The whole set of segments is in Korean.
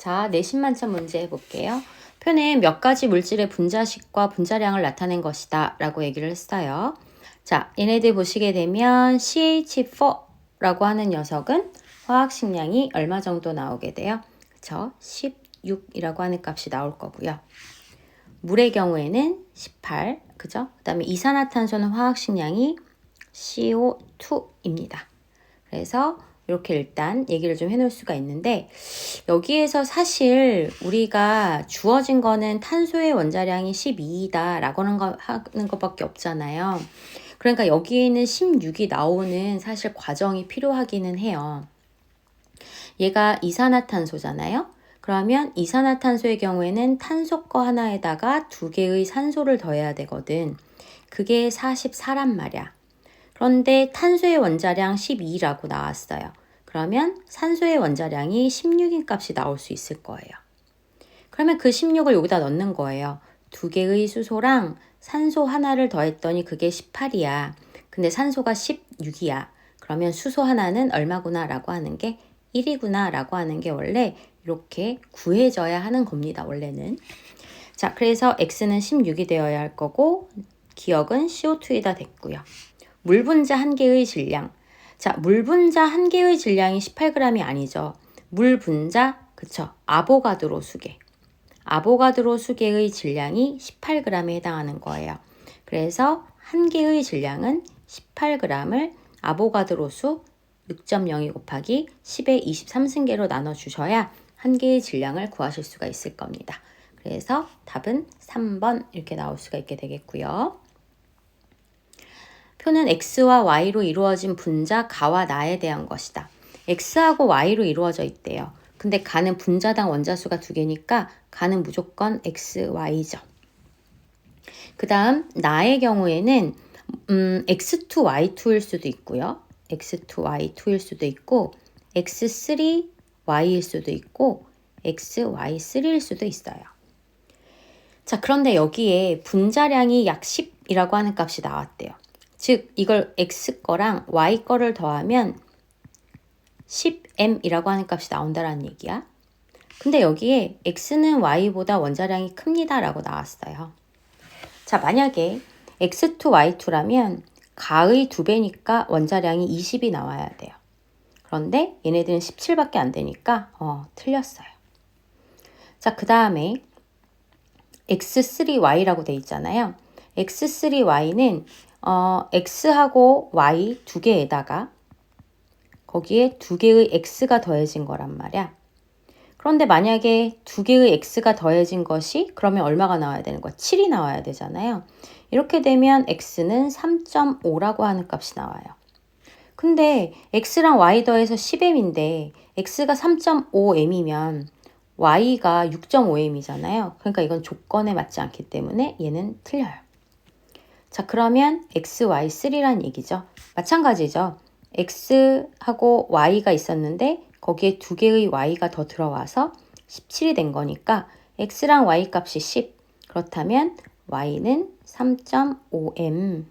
자, 내신 만점 문제 해볼게요. 표는 몇 가지 물질의 분자식과 분자량을 나타낸 것이다 라고 얘기를 했어요. 자, 얘네들 보시게 되면 CH4라고 하는 녀석은 화학식량이 얼마 정도 나오게 돼요? 그쵸? 16이라고 하는 값이 나올 거고요. 물의 경우에는 18, 그죠? 그 다음에 이산화탄소는 화학식량이 CO2입니다. 그래서 이렇게 일단 얘기를 좀 해놓을 수가 있는데, 여기에서 사실 우리가 주어진 거는 탄소의 원자량이 12이다 라고 하는 것밖에 없잖아요. 그러니까 여기에는 16이 나오는 사실 과정이 필요하기는 해요. 얘가 이산화탄소잖아요. 그러면 이산화탄소의 경우에는 탄소 거 하나에다가 2개의 산소를 더해야 되거든. 그게 44란 말이야. 그런데 탄소의 원자량 12라고 나왔어요. 그러면 산소의 원자량이 16인 값이 나올 수 있을 거예요. 그러면 그 16을 여기다 넣는 거예요. 2개의 수소랑 산소 하나를 더했더니 그게 18이야. 근데 산소가 16이야. 그러면 수소 하나는 얼마구나 라고 하는 게 1이구나 라고 하는 게 원래 이렇게 구해져야 하는 겁니다. 원래는. 자, 그래서 X는 16이 되어야 할 거고 기억은 CO2에다 됐고요. 물 분자 한 개의 질량. 자, 물 분자 한 개의 질량이 18g이 아니죠. 물 분자, 그쵸? 아보가드로 수계. 아보가드로 수계의 질량이 18g에 해당하는 거예요. 그래서 한 개의 질량은 18g을 아보가드로 수 6.02 곱하기 10의 23승계로 나눠주셔야 한 개의 질량을 구하실 수가 있을 겁니다. 그래서 답은 3번 이렇게 나올 수가 있게 되겠고요. 표는 X와 Y로 이루어진 분자 가와 나에 대한 것이다. X하고 Y로 이루어져 있대요. 근데 가는 분자당 원자수가 2개니까 가는 무조건 X, Y죠. 그 다음 나의 경우에는 X2, Y2일 수도 있고요. X2, Y2일 수도 있고 X3, Y일 수도 있고 X, Y3일 수도 있어요. 자, 그런데 여기에 분자량이 약 10이라고 하는 값이 나왔대요. 즉 이걸 X 거랑 Y 거를 더하면 10m이라고 하는 값이 나온다는 얘기야. 근데 여기에 X는 Y보다 원자량이 큽니다 라고 나왔어요. 자, 만약에 X2, Y2라면 가의 2배니까 원자량이 20이 나와야 돼요. 그런데 얘네들은 17밖에 안 되니까 틀렸어요. 자, 그 다음에 X3Y라고 돼 있잖아요. X3Y는 X하고 Y 2개에다가 거기에 2개의 X가 더해진 거란 말이야. 그런데 만약에 2개의 X가 더해진 것이 그러면 얼마가 나와야 되는 거야? 7이 나와야 되잖아요. 이렇게 되면 X는 3.5라고 하는 값이 나와요. 근데 X랑 Y 더해서 10m인데 X가 3.5m이면 Y가 6.5m이잖아요. 그러니까 이건 조건에 맞지 않기 때문에 얘는 틀려요. 자, 그러면 X, Y3란 얘기죠. 마찬가지죠. X하고 Y가 있었는데 거기에 2개의 Y가 더 들어와서 17이 된 거니까 X랑 Y 값이 10. 그렇다면 Y는 3.5m.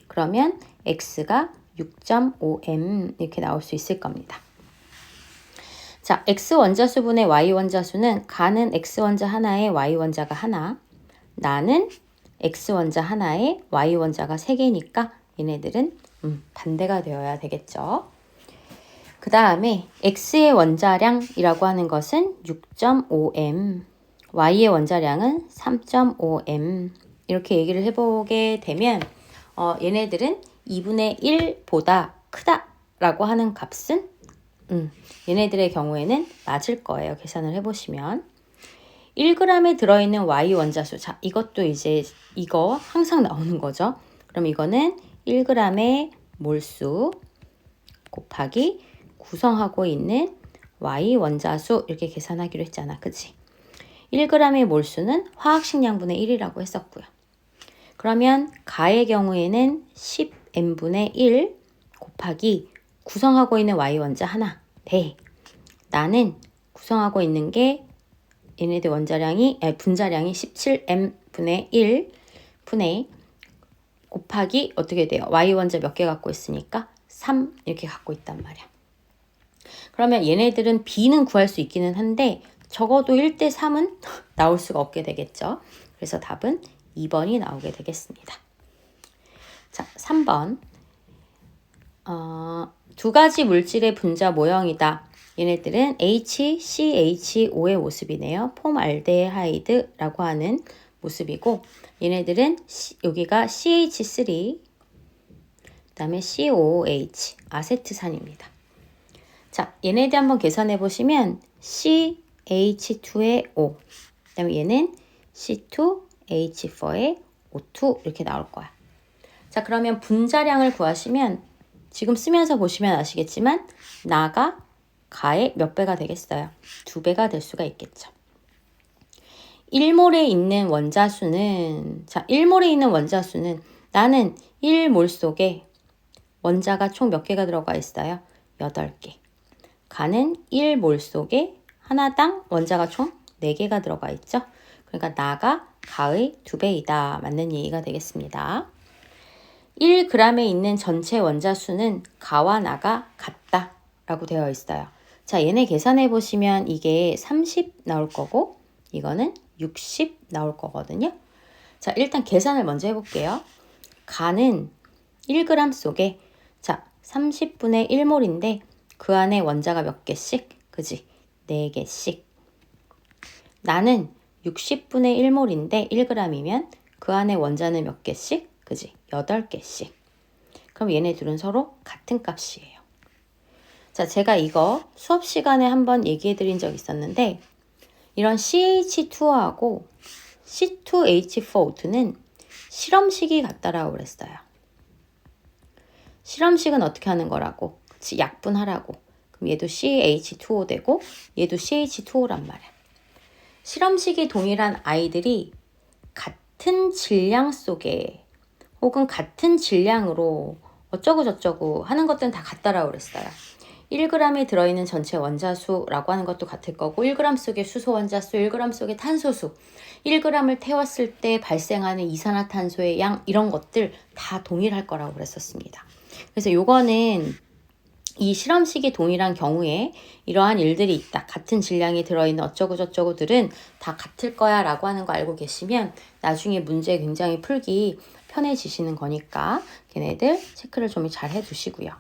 그러면 X가 6.5m 이렇게 나올 수 있을 겁니다. 자, X 원자수분의 Y 원자수는 가는 X 원자 하나에 Y 원자가 하나, 나는 X 원자 하나에 Y 원자가 3개니까 얘네들은 반대가 되어야 되겠죠. 그 다음에 X의 원자량이라고 하는 것은 6.5m, Y의 원자량은 3.5m 이렇게 얘기를 해보게 되면 얘네들은 2분의 1보다 크다라고 하는 값은 얘네들의 경우에는 맞을 거예요. 계산을 해보시면 1g에 들어있는 Y 원자수. 자, 이것도 이제 이거 항상 나오는 거죠. 그럼 이거는 1g의 몰수 곱하기 구성하고 있는 Y 원자수 이렇게 계산하기로 했잖아. 그치? 1g의 몰수는 화학식량분의 1이라고 했었고요. 그러면 가의 경우에는 10m분의 1 곱하기 구성하고 있는 Y 원자 하나 대 나는 구성하고 있는 게 얘네들 분자량이 17m분의 1 분의 곱하기 어떻게 돼요? Y 원자 몇 개 갖고 있으니까 3 이렇게 갖고 있단 말이야. 그러면 얘네들은 B는 구할 수 있기는 한데 적어도 1대 3은 나올 수가 없게 되겠죠. 그래서 답은 2번이 나오게 되겠습니다. 자, 3번. 두 가지 물질의 분자 모형이다. 얘네들은 HCHO의 모습이네요. 폼알데하이드라고 하는 모습이고 얘네들은 여기가 CH3 그다음에 COOH 아세트산입니다. 자, 얘네들 한번 계산해 보시면 CH2의 O 그다음에 얘는 C2H4의 O2 이렇게 나올 거야. 자, 그러면 분자량을 구하시면 지금 쓰면서 보시면 아시겠지만 나가 가의 몇 배가 되겠어요? 2배가 될 수가 있겠죠. 1몰에 있는 원자수는 자, 1몰에 있는 원자수는 나는 1몰 속에 원자가 총 몇 개가 들어가 있어요? 8개. 가는 1몰 속에 하나당 원자가 총 4개가 들어가 있죠. 그러니까 나가 가의 2배이다. 맞는 얘기가 되겠습니다. 1g에 있는 전체 원자수는 가와 나가 같다 라고 되어 있어요. 자, 얘네 계산해 보시면 이게 30 나올 거고 이거는 60 나올 거거든요. 자, 일단 계산을 먼저 해볼게요. 가는 1g 속에 자 30분의 1몰인데 그 안에 원자가 몇 개씩? 그지? 4개씩. 나는 60분의 1몰인데 1g이면 그 안에 원자는 몇 개씩? 그지? 8개씩. 그럼 얘네 둘은 서로 같은 값이에요. 자, 제가 이거 수업 시간에 한번 얘기해 드린 적 있었는데 이런 CH2하고 C2H4O2는 실험식이 같다라고 그랬어요. 실험식은 어떻게 하는 거라고? 그치, 약분하라고. 그럼 얘도 CH2O 되고 얘도 CH2O란 말이야. 실험식이 동일한 아이들이 같은 질량 속에 혹은 같은 질량으로 어쩌고 저쩌고 하는 것들은 다 같다라고 그랬어요. 1g에 들어있는 전체 원자수라고 하는 것도 같을 거고 1g 속의 수소 원자수, 1g 속의 탄소수, 1g을 태웠을 때 발생하는 이산화탄소의 양 이런 것들 다 동일할 거라고 그랬었습니다. 그래서 요거는 이 실험식이 동일한 경우에 이러한 일들이 있다. 같은 질량이 들어있는 어쩌고 저쩌고들은 다 같을 거야 라고 하는 거 알고 계시면 나중에 문제 굉장히 풀기 편해지시는 거니까 걔네들 체크를 좀 잘 해두시고요.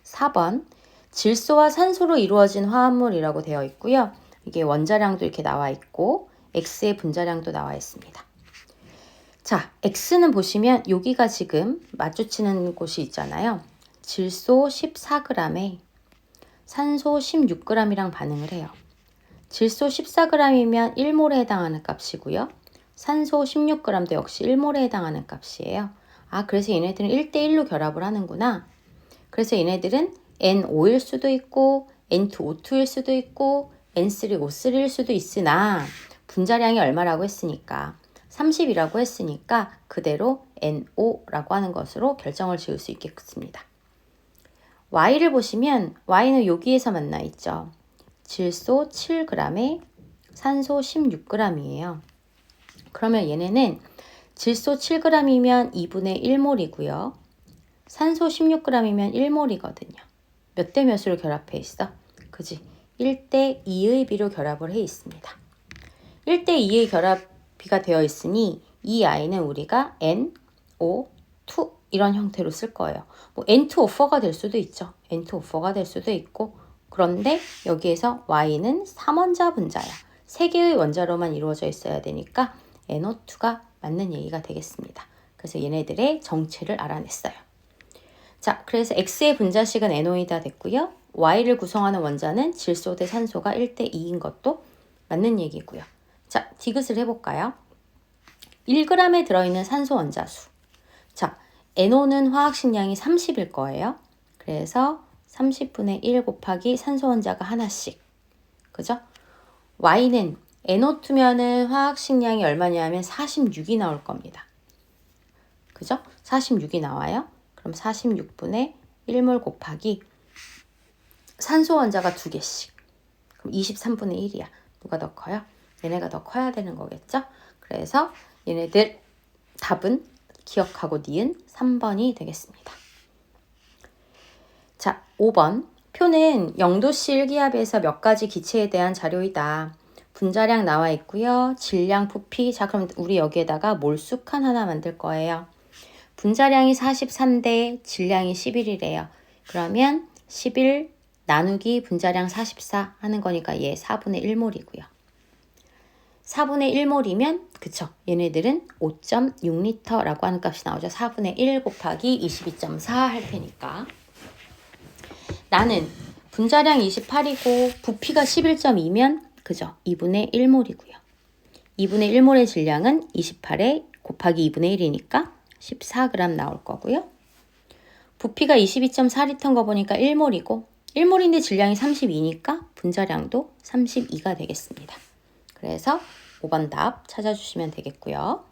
4번 질소와 산소로 이루어진 화합물이라고 되어 있고요. 이게 원자량도 이렇게 나와 있고 X의 분자량도 나와 있습니다. 자, X는 보시면 여기가 지금 마주치는 곳이 있잖아요. 질소 14g에 산소 16g이랑 반응을 해요. 질소 14g이면 1몰에 해당하는 값이고요. 산소 16g도 역시 1몰에 해당하는 값이에요. 아, 그래서 얘네들은 1대1로 결합을 하는구나. 그래서 얘네들은 N5일 수도 있고 N2O2일 수도 있고 N3O3일 수도 있으나 분자량이 얼마라고 했으니까 30이라고 했으니까 그대로 NO라고 하는 것으로 결정을 지을 수 있겠습니다. Y를 보시면 Y는 여기에서 만나 있죠. 질소 7g에 산소 16g이에요. 그러면 얘네는 질소 7g이면 2분의 1몰이고요. 산소 16g이면 1몰이거든요. 몇 대 몇으로 결합해 있어? 그지? 1대 2의 비로 결합을 해 있습니다. 1대 2의 결합비가 되어 있으니 이 아이는 우리가 NO2 이런 형태로 쓸 거예요. 뭐 N2O4가 될 수도 있죠. N2O4가 될 수도 있고 그런데 여기에서 Y는 3원자 분자야. 3개의 원자로만 이루어져 있어야 되니까 NO2가 맞는 얘기가 되겠습니다. 그래서 얘네들의 정체를 알아냈어요. 자, 그래서 X의 분자식은 NO이다 됐고요. Y를 구성하는 원자는 질소 대 산소가 1대 2인 것도 맞는 얘기고요. 자, 디귿을 해볼까요? 1g에 들어있는 산소 원자수. 자, NO는 화학식량이 30일 거예요. 그래서 30분의 1 곱하기 산소 원자가 하나씩. 그죠? Y는 NO2면은 화학식량이 얼마냐면 46이 나올 겁니다. 그죠? 46이 나와요. 그럼 46분의 1몰 곱하기 산소 원자가 2개씩. 그럼 23분의 1이야. 누가 더 커요? 얘네가 더 커야 되는 거겠죠? 그래서 얘네들 답은 기억하고 니은 3번이 되겠습니다. 자, 5번. 표는 영도시 일기압에서 몇 가지 기체에 대한 자료이다. 분자량 나와 있고요. 질량, 부피. 자, 그럼 우리 여기에다가 몰수칸 하나 만들 거예요. 분자량이 43대 질량이 11이래요. 그러면 11 나누기 분자량 44 하는 거니까 얘 4분의 1몰이고요. 4분의 1몰이면 그쵸. 얘네들은 5.6L라고 하는 값이 나오죠. 4분의 1 곱하기 22.4 할 테니까. 나는 분자량 28이고 부피가 11.2면 그죠? 2분의 1몰이고요. 2분의 1몰의 질량은 28에 곱하기 2분의 1이니까 14g 나올 거고요. 부피가 22.4L인 거 보니까 1몰이고 1몰인데 질량이 32니까 분자량도 32가 되겠습니다. 그래서 5번 답 찾아주시면 되겠고요.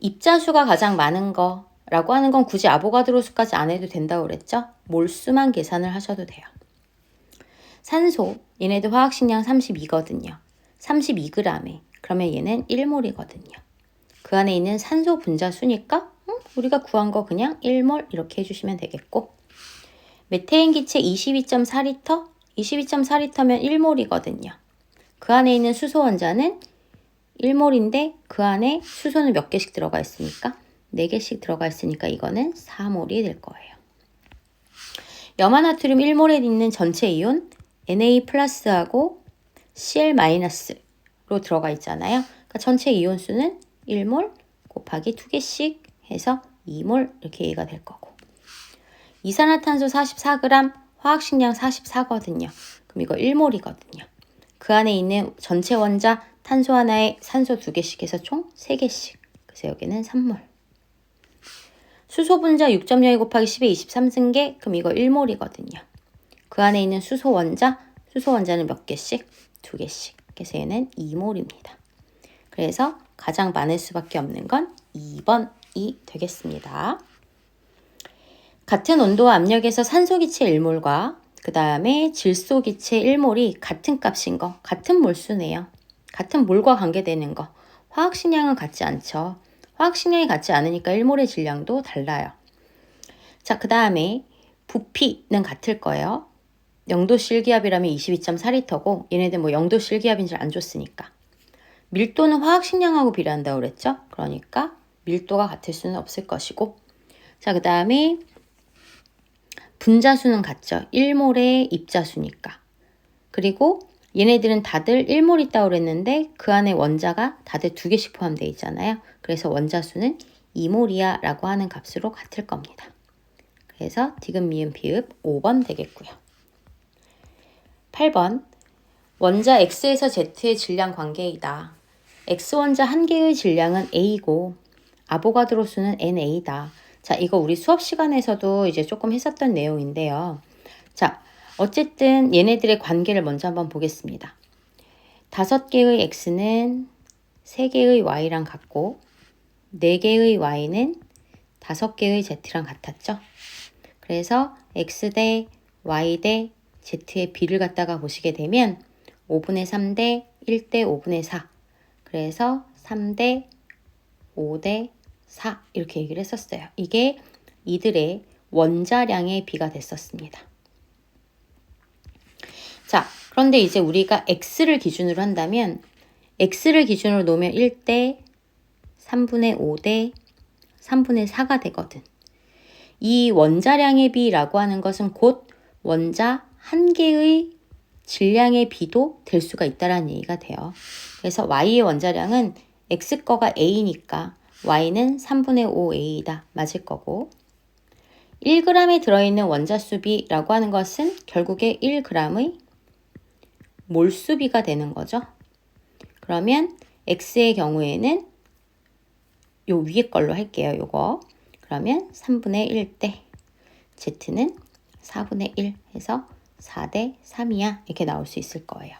입자수가 가장 많은 거라고 하는 건 굳이 아보가드로 수까지 안 해도 된다고 그랬죠? 몰수만 계산을 하셔도 돼요. 산소, 얘네들 화학식량 32거든요. 32g에 그러면 얘는 1몰이거든요. 그 안에 있는 산소 분자수니까 우리가 구한 거 그냥 1몰 이렇게 해주시면 되겠고, 메테인 기체 22.4L? 22.4L면 1몰이거든요. 그 안에 있는 수소 원자는 1몰인데 그 안에 수소는 몇 개씩 들어가 있습니까? 4개씩 들어가 있으니까 이거는 4몰이 될 거예요. 염화나트륨 1몰에 있는 전체 이온 Na 플러스하고 Cl 마이너스로 들어가 있잖아요. 그러니까 전체 이온 수는 1몰 곱하기 2개씩 해서 2몰 이렇게 얘기가 될 거고, 이산화탄소 44g, 화학식량 44거든요. 그럼 이거 1몰이거든요. 그 안에 있는 전체 원자 탄소 하나에 산소 2개씩 해서 총 3개씩. 그래서 여기는 3몰. 수소 분자 6.02 곱하기 10에 23승계. 그럼 이거 1몰이거든요. 그 안에 있는 수소 원자는 몇 개씩? 2개씩. 그래서 얘는 2몰입니다. 그래서 가장 많을 수밖에 없는 건 2번이 되겠습니다. 같은 온도와 압력에서 산소기체 1몰과 그 다음에 질소기체 1몰이 같은 값인 거, 같은 몰수네요. 같은 몰과 관계되는 거. 화학식량은 같지 않죠. 화학식량이 같지 않으니까 1몰의 질량도 달라요. 자, 그 다음에 부피는 같을 거예요. 영도시 일기압이라면 22.4L고 얘네들 뭐 영도시 일기압인 줄 안 줬으니까. 밀도는 화학식량하고 비례한다고 그랬죠. 그러니까 밀도가 같을 수는 없을 것이고, 자, 그 다음에 분자수는 같죠. 1몰의 입자수니까. 그리고 얘네들은 다들 1몰 있다고 그랬는데 그 안에 원자가 다들 2개씩 포함되어 있잖아요. 그래서 원자수는 2몰이야 라고 하는 값으로 같을 겁니다. 그래서 디귿, 미음, 비읍 5번 되겠고요. 8번, 원자 X에서 Z의 질량 관계이다. X원자 한 개의 질량은 A고 아보가드로 수는 NA다. 자, 이거 우리 수업 시간에서도 이제 조금 했었던 내용인데요. 자, 어쨌든 얘네들의 관계를 먼저 한번 보겠습니다. 5개의 X는 3개의 Y랑 같고 4개의 Y는 5개의 Z랑 같았죠. 그래서 X 대 Y 대 Z의 비를 갖다가 보시게 되면 5분의 3 대 1 대 5분의 4. 그래서 3 대 5 대 4 이렇게 얘기를 했었어요. 이게 이들의 원자량의 비가 됐었습니다. 자, 그런데 이제 우리가 X를 기준으로 한다면 X를 기준으로 놓으면 1대 3분의 5대 3분의 4가 되거든. 이 원자량의 비라고 하는 것은 곧 원자 한 개의 질량의 비도 될 수가 있다는 얘기가 돼요. 그래서 Y의 원자량은 X 거가 A니까 Y는 3분의 5A다. 맞을 거고, 1g에 들어있는 원자수비라고 하는 것은 결국에 1g의 몰수비가 되는 거죠. 그러면 X의 경우에는 요 위에 걸로 할게요. 요거. 그러면 3분의 1대 Z는 4분의 1 해서 4대 3이야. 이렇게 나올 수 있을 거예요.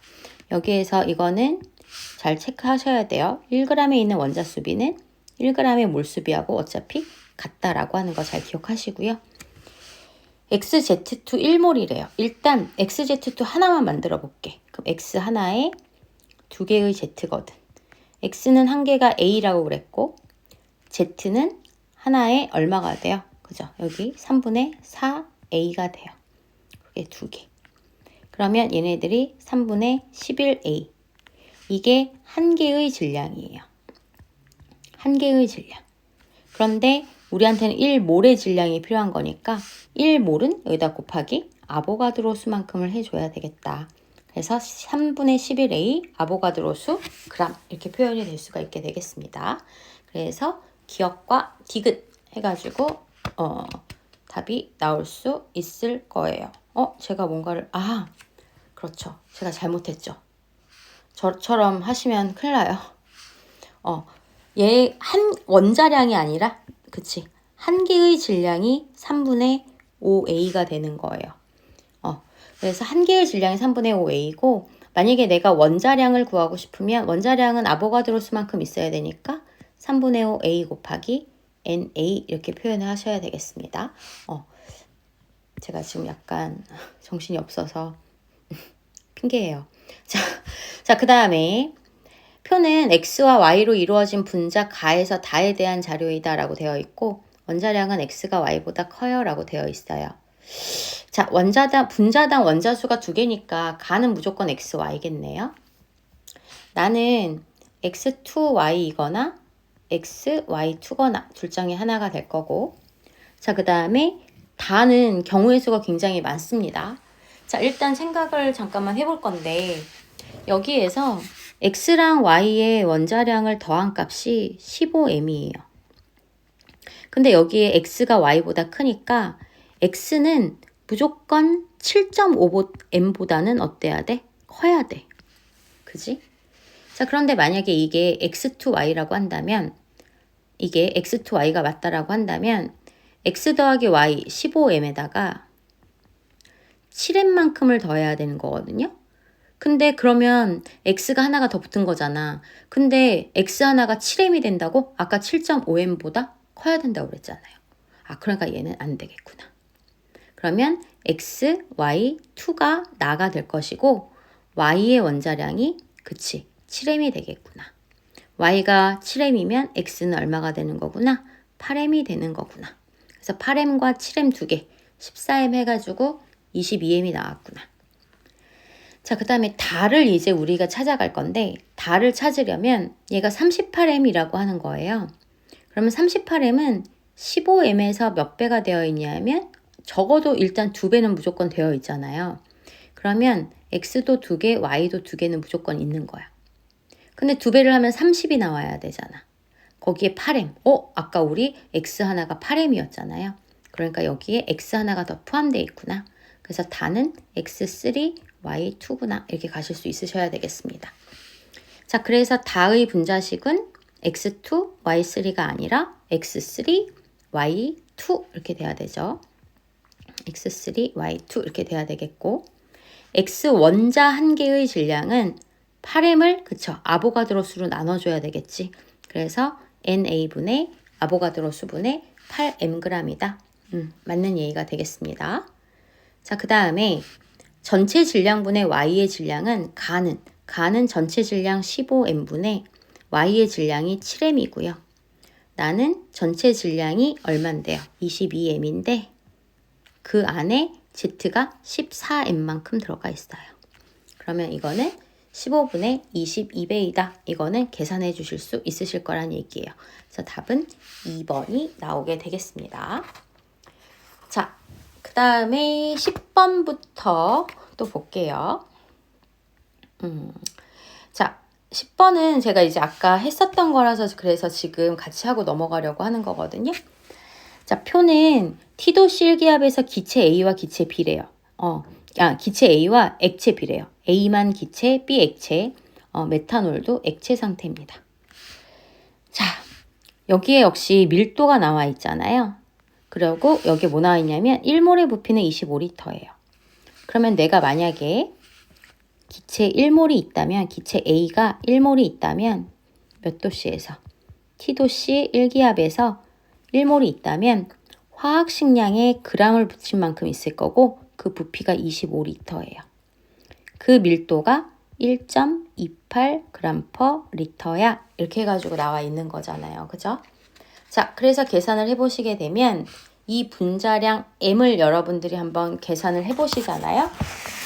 여기에서 이거는 잘 체크하셔야 돼요. 1g에 있는 원자수비는 1g의 몰수비하고 어차피 같다라고 하는 거 잘 기억하시고요. XZ2 1몰이래요. 일단 XZ2 하나만 만들어 볼게. 그럼 X 하나에 2개의 Z거든. X는 한 개가 A라고 그랬고 Z는 하나에 얼마가 돼요? 그죠? 여기 3분의 4A가 돼요. 크게 2개. 그러면 얘네들이 3분의 11A. 이게 한 개의 질량이에요. 한 개의 질량. 그런데 우리한테는 1몰의 질량이 필요한 거니까 1몰은 여기다 곱하기 아보가드로 수만큼을 해줘야 되겠다. 그래서 3분의 11A 아보가드로 수 그람 이렇게 표현이 될 수가 있게 되겠습니다. 그래서 기억과 디귿 해가지고 답이 나올 수 있을 거예요. 제가 뭔가를 그렇죠. 제가 잘못했죠. 저처럼 하시면 큰일 나요. 얘 한 원자량이 아니라 그치 한 개의 질량이 3분의 5A가 되는 거예요. 그래서 한 개의 질량이 3분의 5A고 만약에 내가 원자량을 구하고 싶으면 원자량은 아보가드로 수만큼 있어야 되니까 3분의 5A 곱하기 NA 이렇게 표현을 하셔야 되겠습니다. 제가 지금 약간 정신이 없어서 핑계예요. 자, 그 다음에 표는 X와 Y로 이루어진 분자 가에서 다에 대한 자료이다 라고 되어 있고 원자량은 X가 Y보다 커요 라고 되어 있어요. 자, 분자당 원자수가 2개니까 가는 무조건 X, Y겠네요. 나는 X2Y이거나 XY2거나 둘 중에 하나가 될 거고 자, 그 다음에 다는 경우의 수가 굉장히 많습니다. 자, 일단 생각을 잠깐만 해볼 건데 여기에서 X랑 Y의 원자량을 더한 값이 15m이에요. 근데 여기에 X가 Y보다 크니까 X는 무조건 7.5m보다는 어때야 돼? 커야 돼. 그지? 자, 그런데 만약에 이게 X2Y라고 한다면 이게 X2Y가 맞다라고 한다면 X 더하기 Y 15m에다가 7m만큼을 더해야 되는 거거든요. 근데 그러면 X가 하나가 더 붙은 거잖아. 근데 X 하나가 7m이 된다고? 아까 7.5m보다 커야 된다고 그랬잖아요. 그러니까 얘는 안 되겠구나. 그러면 X, Y, 2가 나가 될 것이고 Y의 원자량이 그치 7m이 되겠구나. Y가 7m이면 X는 얼마가 되는 거구나? 8m이 되는 거구나. 그래서 8m과 7m 2개 14m 해가지고 22m이 나왔구나. 자, 그 다음에 달을 이제 우리가 찾아갈 건데 달을 찾으려면 얘가 38m이라고 하는 거예요. 그러면 38m은 15m에서 몇 배가 되어 있냐면 적어도 일단 2배는 무조건 되어 있잖아요. 그러면 X도 2개, Y도 2개는 무조건 있는 거야. 근데 2배를 하면 30이 나와야 되잖아. 거기에 8m. 아까 우리 X 하나가 8m이었잖아요. 그러니까 여기에 X 하나가 더 포함되어 있구나. 그래서 다는 X3, Y2구나. 이렇게 가실 수 있으셔야 되겠습니다. 자, 그래서 다의 분자식은 X2, Y3가 아니라 X3, Y2 이렇게 돼야 되죠. X3, Y2 이렇게 돼야 되겠고 X 원자 한 개의 질량은 8m을 그쵸 아보가드로 수로 나눠줘야 되겠지. 그래서 NA분의 아보가드로 수분의 8mg이다. 맞는 예의가 되겠습니다. 자, 그 다음에 전체 질량분의 Y의 질량은 가는 전체 질량 15m분의 Y의 질량이 7m이고요. 나는 전체 질량이 얼만데요? 22m인데 그 안에 Z가 14m만큼 들어가 있어요. 그러면 이거는 15분의 22배이다. 이거는 계산해 주실 수 있으실 거란 얘기예요. 그래서 답은 2번이 나오게 되겠습니다. 자, 그 다음에 10번부터 또 볼게요. 자, 10번은 제가 이제 아까 했었던 거라서 그래서 지금 같이 하고 넘어가려고 하는 거거든요. 자, 표는 T도씨 일기압에서 기체 A와 기체 B래요. 기체 A와 액체 B래요. A만 기체, B 액체, 메탄올도 액체 상태입니다. 자, 여기에 역시 밀도가 나와 있잖아요. 그리고 여기에 뭐 나와 있냐면 1몰의 부피는 25L예요. 그러면 내가 만약에 기체 1몰이 있다면, 기체 A가 1몰이 있다면 몇 도씨에서? T도씨 일기압에서 1몰이 있다면 화학식량에 g을 붙인 만큼 있을 거고 그 부피가 25L예요. 그 밀도가 1.28g/L야. 이렇게 해가지고 나와 있는 거잖아요. 그죠? 자, 그래서 계산을 해보시게 되면 이 분자량 m을 여러분들이 한번 계산을 해보시잖아요.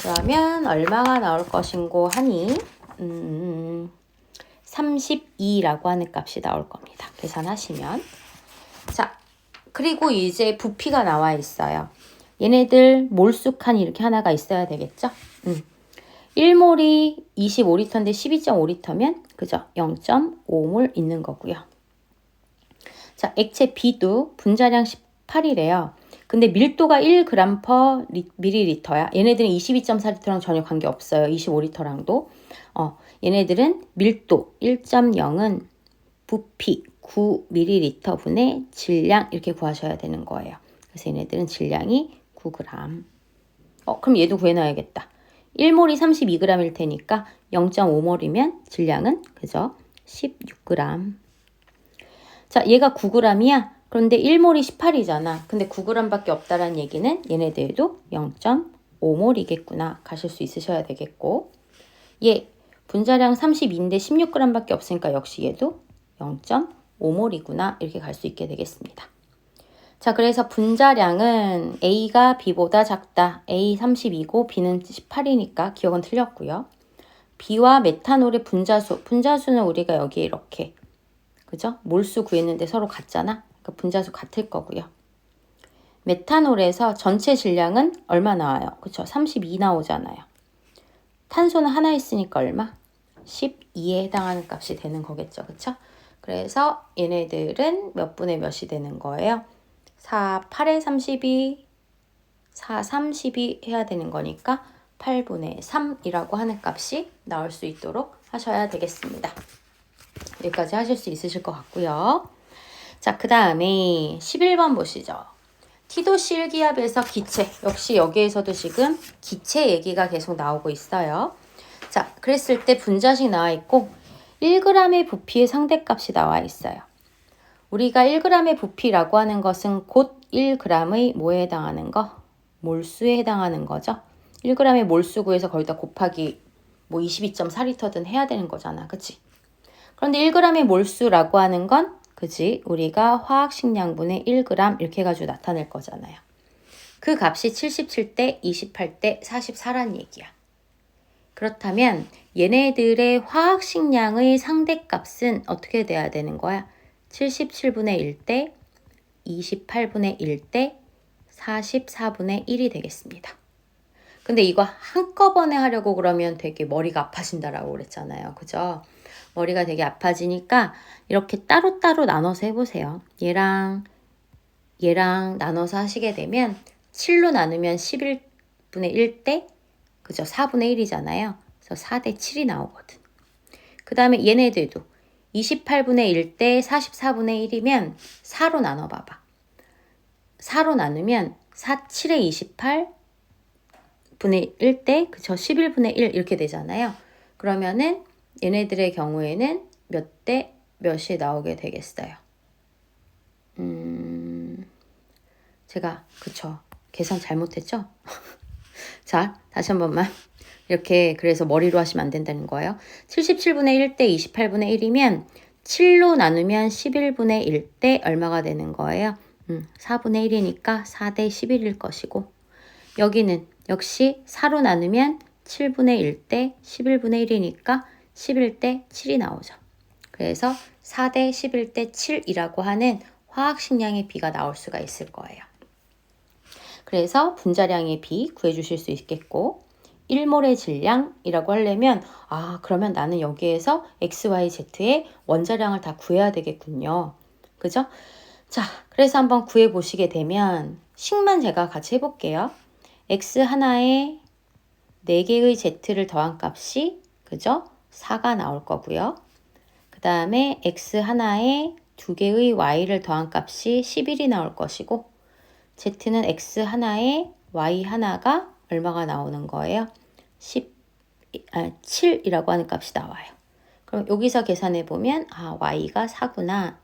그러면 얼마가 나올 것인고 하니 32라고 하는 값이 나올 겁니다. 계산하시면. 자, 그리고 이제 부피가 나와 있어요. 얘네들 몰수칸이 이렇게 하나가 있어야 되겠죠? 1몰이 25리터인데 12.5리터면 그죠? 0.5몰 있는 거고요. 자, 액체 B도 분자량 18이래요. 근데 밀도가 1g per ml야. 얘네들은 22.4리터랑 전혀 관계없어요. 25리터랑도. 얘네들은 밀도 1.0은 부피 9ml 분의 질량 이렇게 구하셔야 되는 거예요. 그래서 얘네들은 질량이 9g. 그럼 얘도 구해놔야겠다. 1몰이 32g일 테니까 0.5몰이면 질량은 그죠? 16g. 자, 얘가 9g이야. 그런데 1몰이 18이잖아. 근데 9g밖에 없다는 얘기는 얘네들도 0.5몰이겠구나. 가실 수 있으셔야 되겠고. 얘 분자량 32인데 16g밖에 없으니까 역시 얘도 0.5몰이구나. 이렇게 갈 수 있게 되겠습니다. 자, 그래서 분자량은 A가 B보다 작다. A 32고 B는 18이니까 기억은 틀렸고요. B와 메탄올의 분자수는 우리가 여기에 이렇게 그죠? 몰수 구했는데 서로 같잖아. 그러니까 분자수 같을 거고요. 메탄올에서 전체 질량은 얼마 나와요? 그쵸? 32 나오잖아요. 탄소는 하나 있으니까 얼마? 12에 해당하는 값이 되는 거겠죠. 그쵸? 그래서 얘네들은 몇 분의 몇이 되는 거예요? 4, 8에 32, 4, 32 해야 되는 거니까 8분의 3이라고 하는 값이 나올 수 있도록 하셔야 되겠습니다. 여기까지 하실 수 있으실 것 같고요. 자, 그 다음에 11번 보시죠. 티도시 일기압에서 기체. 역시 여기에서도 지금 기체 얘기가 계속 나오고 있어요. 자, 그랬을 때 분자식 나와 있고 1g의 부피의 상대값이 나와 있어요. 우리가 1g의 부피라고 하는 것은 곧 1g의 뭐에 해당하는 거? 몰수에 해당하는 거죠. 1g의 몰수 구해서 거기다 곱하기 뭐 22.4리터든 해야 되는 거잖아. 그치? 그런데 1g의 몰수라고 하는 건 그지? 우리가 화학식량분의 1g 이렇게 해가지고 나타낼 거잖아요. 그 값이 77대, 28대, 44란 얘기야. 그렇다면 얘네들의 화학식량의 상대값은 어떻게 돼야 되는 거야? 77분의 1대, 28분의 1대, 44분의 1이 되겠습니다. 근데 이거 한꺼번에 하려고 그러면 되게 머리가 아파진다라고 그랬잖아요. 그죠? 머리가 되게 아파지니까 이렇게 따로따로 나눠서 해보세요. 얘랑 나눠서 하시게 되면 7로 나누면 11분의 1대 그죠? 4분의 1이잖아요. 그래서 4대 7이 나오거든. 그 다음에 얘네들도 28분의 1대 44분의 1이면 4로 나눠봐봐. 4로 나누면 4, 7에 28분의 1대 그죠? 11분의 1 이렇게 되잖아요. 그러면은 얘네들의 경우에는 몇 대 몇이 나오게 되겠어요. 제가 그쵸 계산 잘못했죠? 자, 다시 한 번만 이렇게 그래서 머리로 하시면 안 된다는 거예요. 77분의 1대 28분의 1이면 7로 나누면 11분의 1대 얼마가 되는 거예요? 4분의 1이니까 4대 11일 것이고 여기는 역시 4로 나누면 7분의 1대 11분의 1이니까 11대 7이 나오죠. 그래서 4대 11대 7이라고 하는 화학식량의 비가 나올 수가 있을 거예요. 그래서 분자량의 비 구해주실 수 있겠고 1몰의 질량이라고 하려면 그러면 나는 여기에서 X, Y, Z의 원자량을 다 구해야 되겠군요. 그죠? 자, 그래서 한번 구해보시게 되면 식만 제가 같이 해볼게요. X 하나에 4개의 Z를 더한 값이 그죠? 4가 나올 거고요. 그 다음에 X 하나에 2개의 Y를 더한 값이 11이 나올 것이고 Z는 X 하나에 Y 하나가 얼마가 나오는 거예요? 7이라고 하는 값이 나와요. 그럼 여기서 계산해 보면 Y가 4구나.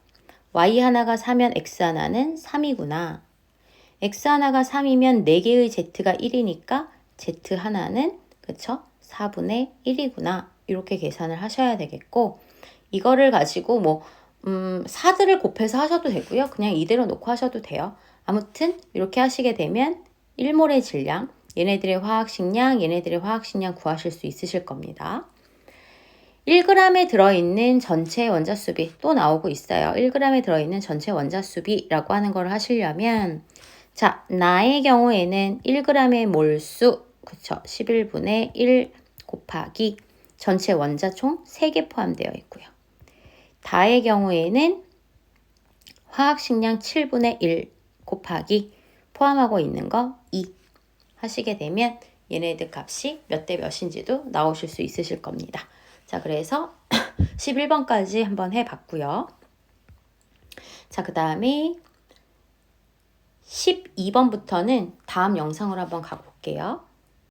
Y 하나가 4면 X 하나는 3이구나. X 하나가 3이면 4개의 Z가 1이니까 Z 하나는 그쵸? 4분의 1이구나. 이렇게 계산을 하셔야 되겠고 이거를 가지고 4들을 곱해서 하셔도 되고요. 그냥 이대로 놓고 하셔도 돼요. 아무튼 이렇게 하시게 되면 1몰의 질량, 얘네들의 화학식량, 얘네들의 화학식량 구하실 수 있으실 겁니다. 1g에 들어있는 전체 원자수비 또 나오고 있어요. 1g에 들어있는 전체 원자수비라고 하는 걸 하시려면 자, 나의 경우에는 1g의 몰수, 그쵸? 11분의 1 곱하기 전체 원자총 3개 포함되어 있고요. 다의 경우에는 화학식량 7분의 1 곱하기 포함하고 있는 거 2 하시게 되면 얘네들 값이 몇 대 몇인지도 나오실 수 있으실 겁니다. 자, 그래서 11번까지 한번 해봤고요. 자, 그 다음에 12번부터는 다음 영상으로 한번 가볼게요.